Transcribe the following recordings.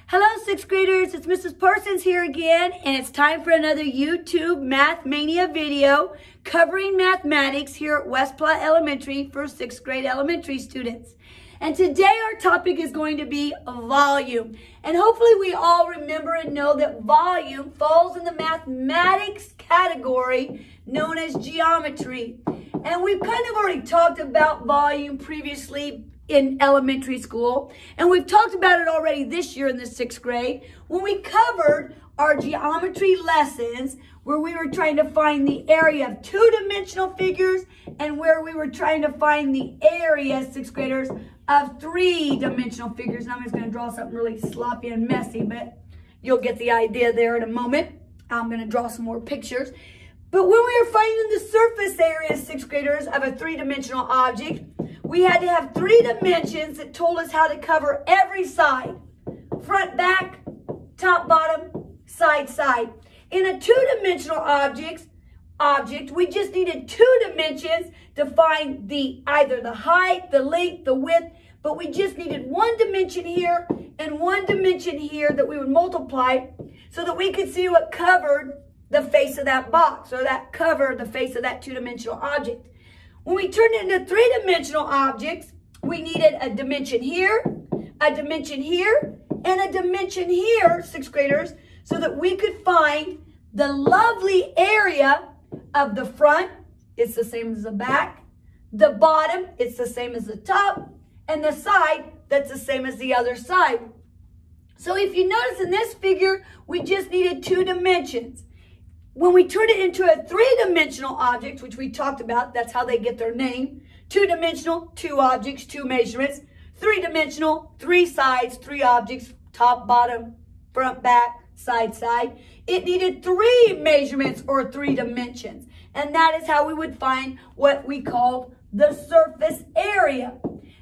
Hello, sixth graders. It's Mrs. Parsons here again, and it's time for another YouTube Math Mania video covering mathematics here at West Platte Elementary for sixth grade elementary students. And today our topic is going to be volume. And hopefully we all remember and know that volume falls in the mathematics category known as geometry. And we've kind of already talked about volume previously in elementary school, and we've talked about it already this year in the sixth grade when we covered our geometry lessons where we were trying to find the area of two-dimensional figures and where we were trying to find the area, sixth graders, of three-dimensional figures. And I'm just going to draw something really sloppy and messy, but you'll get the idea there in a moment. I'm going to draw some more pictures. But when we were finding the surface area, sixth graders, of a three-dimensional object, we had to have three dimensions that told us how to cover every side. Front, back, top, bottom, side, side. In a two-dimensional object, we just needed two dimensions to find either the height, the length, the width, but we just needed one dimension here and one dimension here that we would multiply so that we could see what covered the face of that box, or that covered the face of that two-dimensional object. When we turned it into three-dimensional objects, we needed a dimension here, a dimension here, and a dimension here, sixth graders, so that we could find the lovely area of the front. It's the same as the back. The bottom, it's the same as the top. And the side, that's the same as the other side. So if you notice in this figure, we just needed two dimensions. When we turn it into a three-dimensional object, which we talked about, that's how they get their name. Two-dimensional, two objects, two measurements. Three-dimensional, three sides, three objects, top, bottom, front, back, side, side. It needed three measurements or three dimensions. And that is how we would find what we called the surface area.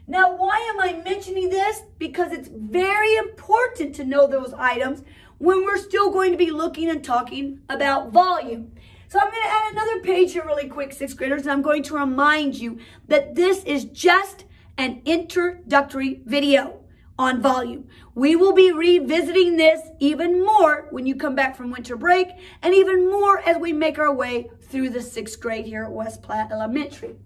Now, why am I mentioning this? Because it's very important to know those items when we're still going to be looking and talking about volume. So I'm going to add another page here really quick, sixth graders, and I'm going to remind you that this is just an introductory video on volume. We will be revisiting this even more when you come back from winter break, and even more as we make our way through the sixth grade here at West Platte Elementary.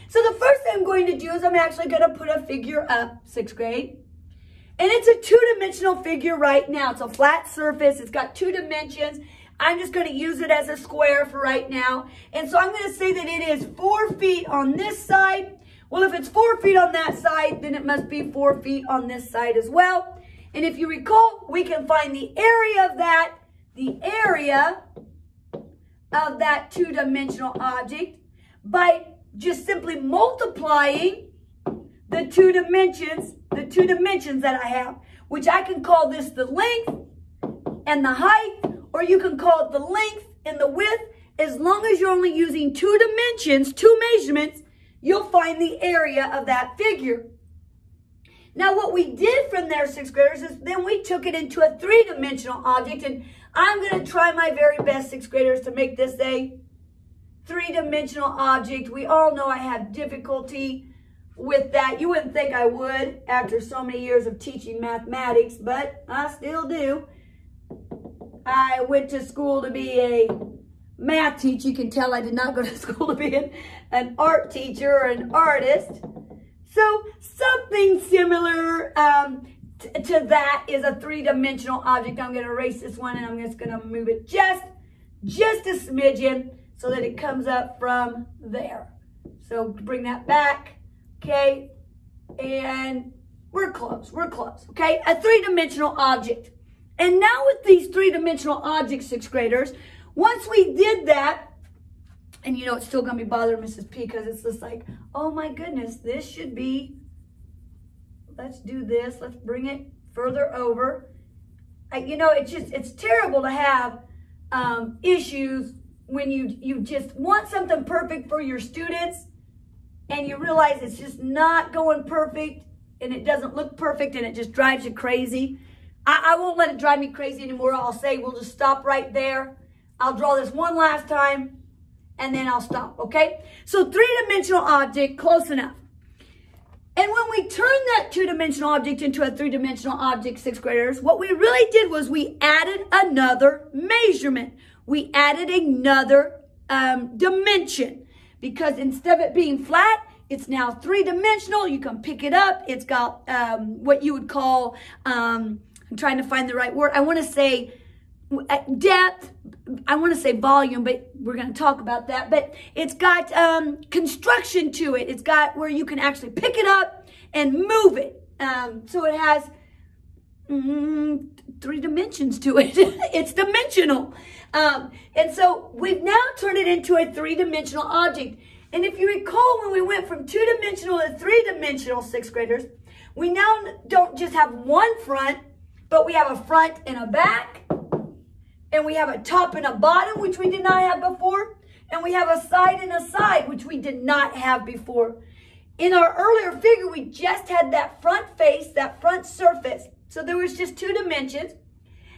So the first thing I'm going to do is I'm actually going to put a figure up, sixth grade. And it's a two-dimensional figure right now. It's a flat surface. It's got two dimensions. I'm just going to use it as a square for right now. And so I'm going to say that it is 4 feet on this side. Well, if it's 4 feet on that side, then it must be 4 feet on this side as well. And if you recall, we can find the area of that two-dimensional object by just simply multiplying the two dimensions that I have, which I can call this the length and the height, or you can call it the length and the width. As long as you're only using two dimensions, two measurements, you'll find the area of that figure. Now, what we did from there, sixth graders, is then we took it into a three-dimensional object, and I'm going to try my very best, sixth graders, to make this a three-dimensional object. We all know I have difficulty with that. You wouldn't think I would after so many years of teaching mathematics, but I still do. I went to school to be a math teacher. You can tell I did not go to school to be an art teacher or an artist. So something similar to that is a three-dimensional object. I'm going to erase this one, and I'm just going to move it just a smidgen so that it comes up from there. So bring that back. Okay, and we're close, okay? A three-dimensional object. And now with these three-dimensional objects, sixth graders, once we did that, and you know it's still going to be bothering Mrs. P because it's just like, oh my goodness, this should be, let's do this, let's bring it further over. You know, it's terrible to have issues when you just want something perfect for your students, and you realize it's just not going perfect, and it doesn't look perfect, and it just drives you crazy. I won't let it drive me crazy anymore. I'll say we'll just stop right there. I'll draw this one last time, and then I'll stop, okay? So three-dimensional object, close enough. And when we turned that two-dimensional object into a three-dimensional object, sixth graders, what we really did was we added another measurement. We added another dimension, because instead of it being flat, it's now three-dimensional. You can pick it up. It's got what you would call, I'm trying to find the right word. I want to say depth. I want to say volume, but we're going to talk about that. But it's got construction to it. It's got where you can actually pick it up and move it. So it has three dimensions to it. It's dimensional. And so we've now turned it into a three-dimensional object. And if you recall, when we went from two-dimensional to three-dimensional, sixth graders, we now don't just have one front, but we have a front and a back. And we have a top and a bottom, which we did not have before. And we have a side and a side, which we did not have before. In our earlier figure, we just had that front face, that front surface. So there was just two dimensions.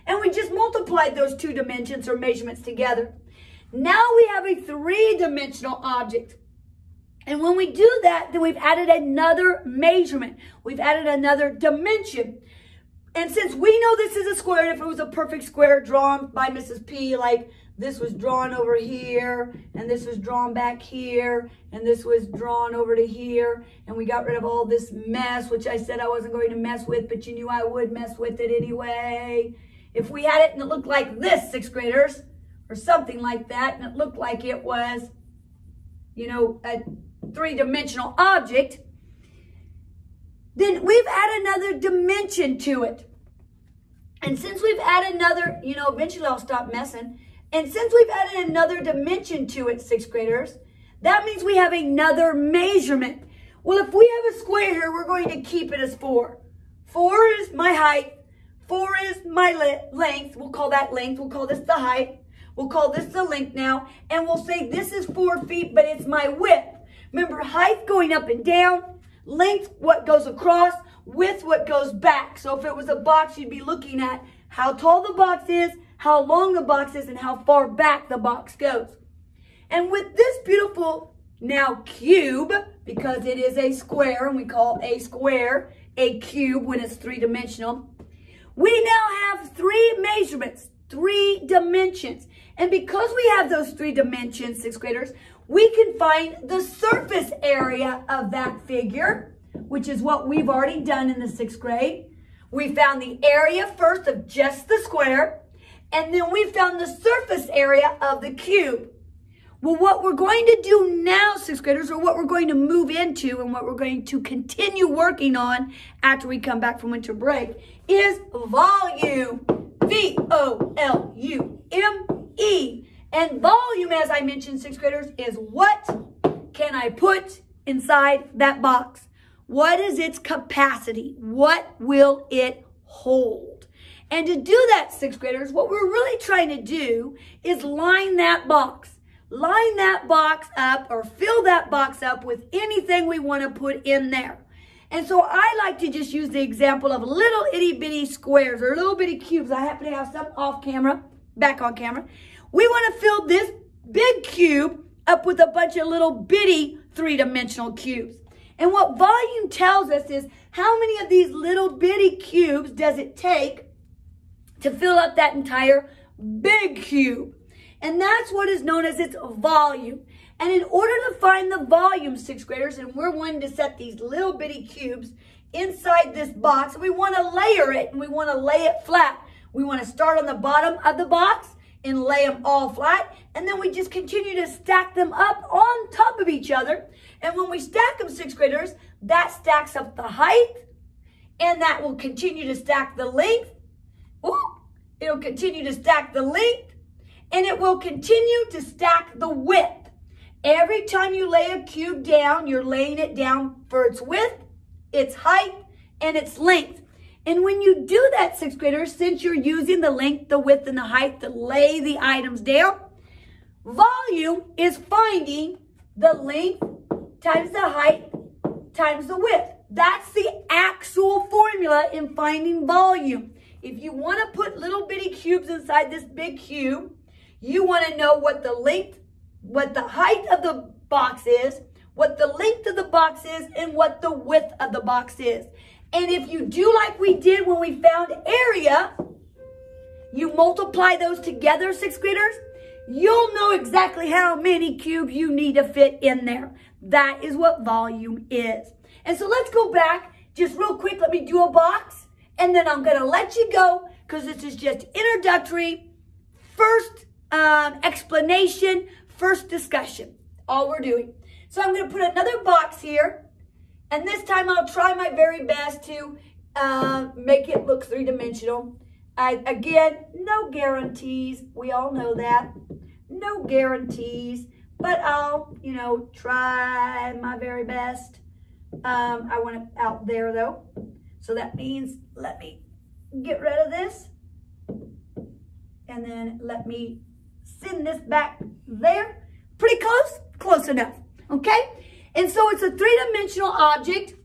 And we just multiplied those two dimensions or measurements together. Now we have a three-dimensional object. And when we do that, then we've added another measurement. We've added another dimension. And since we know this is a square, and if it was a perfect square drawn by Mrs. P, like this was drawn over here, and this was drawn back here, and this was drawn over to here, and we got rid of all this mess, which I said I wasn't going to mess with, but you knew I would mess with it anyway. If we had it and it looked like this, sixth graders, or something like that, and it looked like it was, you know, a three-dimensional object, then we've added another dimension to it. And since we've added another, you know, eventually I'll stop messing. And since we've added another dimension to it, sixth graders, that means we have another measurement. Well, if we have a square here, we're going to keep it as 4. 4 is my height. 4 is my length. We'll call that length. We'll call this the height. We'll call this the length now. And we'll say this is 4 feet, but it's my width. Remember, height going up and down. Length, what goes across. Width, what goes back. So if it was a box, you'd be looking at how tall the box is, how long the box is, and how far back the box goes. And with this beautiful now cube, because it is a square, and we call a square a cube when it's three-dimensional, we now have 3 measurements, 3 dimensions. And because we have those 3 dimensions, sixth graders, we can find the surface area of that figure, which is what we've already done in the 6th grade. We found the area first of just the square, and then we found the surface area of the cube. Well, what we're going to do now, 6th graders, or what we're going to move into and what we're going to continue working on after we come back from winter break is volume. V-O-L-U-M-E. And volume, as I mentioned, 6th graders, is what can I put inside that box? What is its capacity? What will it hold? And to do that, 6th graders, what we're really trying to do is line that box. Line that box up or fill that box up with anything we want to put in there. And so I like to just use the example of little itty bitty squares or little bitty cubes. I happen to have some off camera, back on camera. We want to fill this big cube up with a bunch of little bitty three-dimensional cubes. And what volume tells us is how many of these little bitty cubes does it take to fill up that entire big cube. And that's what is known as its volume. And in order to find the volume, 6th graders, and we're wanting to set these little bitty cubes inside this box, and we want to layer it, and we want to lay it flat. We want to start on the bottom of the box and lay them all flat, and then we just continue to stack them up on top of each other. And when we stack them, 6th graders, that stacks up the height, and that will continue to stack the length. Ooh, it'll continue to stack the length, and it will continue to stack the width. Every time you lay a cube down, you're laying it down for its width, its height, and its length. And when you do that, 6th graders, since you're using the length, the width, and the height to lay the items down, volume is finding the length times the height times the width. That's the actual formula in finding volume. If you want to put little bitty cubes inside this big cube, you want to know what the length, what the height of the box is, what the length of the box is, and what the width of the box is. And if you do like we did when we found area, you multiply those together, sixth graders, you'll know exactly how many cubes you need to fit in there. That is what volume is. And so let's go back just real quick. Let me do a box, and then I'm going to let you go because this is just introductory, first explanation, first discussion, all we're doing. So I'm going to put another box here, and this time I'll try my very best to make it look three-dimensional. Again, no guarantees. We all know that. No guarantees, but I'll, try my very best. I want it out there though. So that means let me get rid of this. And then let me send this back there. Pretty close? Close enough. Okay? And so it's a three-dimensional object,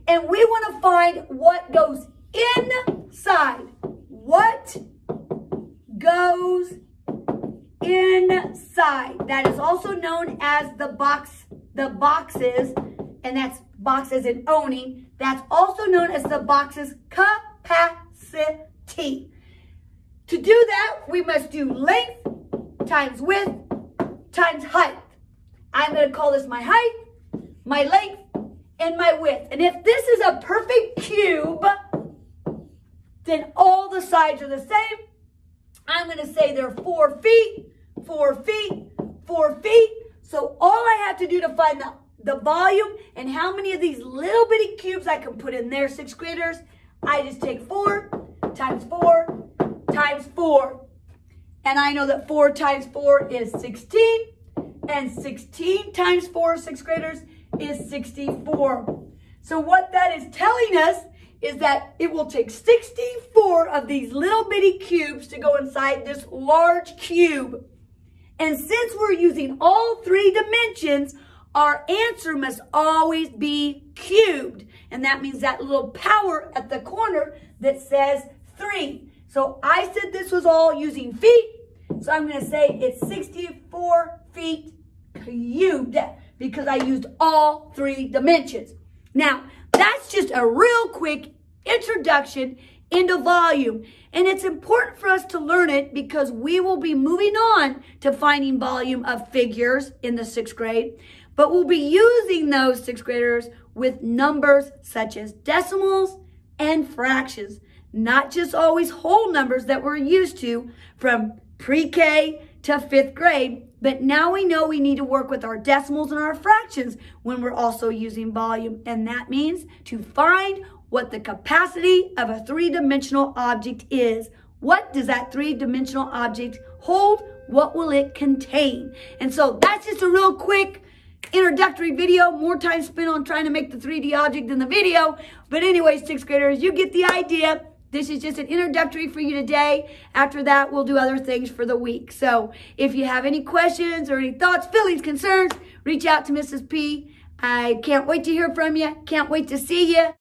and we want to find what goes inside. What goes inside? That is also known as the boxes, and that's boxes in owning. That's also known as the box's capacity. To do that, we must do length times width times height. I'm going to call this my height, my length, and my width. And if this is a perfect cube, then all the sides are the same. I'm going to say they're 4 feet, 4 feet, 4 feet. So all I have to do to find the volume and how many of these little bitty cubes I can put in there, sixth graders, I just take 4 times 4 times 4. And I know that 4 times 4 is 16. And 16 times 4, sixth graders, is 64. So what that is telling us is that it will take 64 of these little bitty cubes to go inside this large cube. And since we're using all 3 dimensions, our answer must always be cubed. And that means that little power at the corner that says 3. So I said this was all using feet. So I'm going to say it's 64 feet cubed because I used all 3 dimensions. Now, that's just a real quick introduction into volume. And it's important for us to learn it because we will be moving on to finding volume of figures in the 6th grade. But we'll be using those 6th graders with numbers such as decimals and fractions. Not just always whole numbers that we're used to from pre-K to 5th grade, but now we know we need to work with our decimals and our fractions when we're also using volume. And that means to find what the capacity of a 3-dimensional object is. What does that 3-dimensional object hold? What will it contain? And so that's just a real quick introductory video. More time spent on trying to make the 3D object in the video. But anyway, 6th graders, you get the idea. This is just an introductory for you today. After that, we'll do other things for the week. So if you have any questions or any thoughts, feelings, concerns, reach out to Mrs. P. I can't wait to hear from you. Can't wait to see you.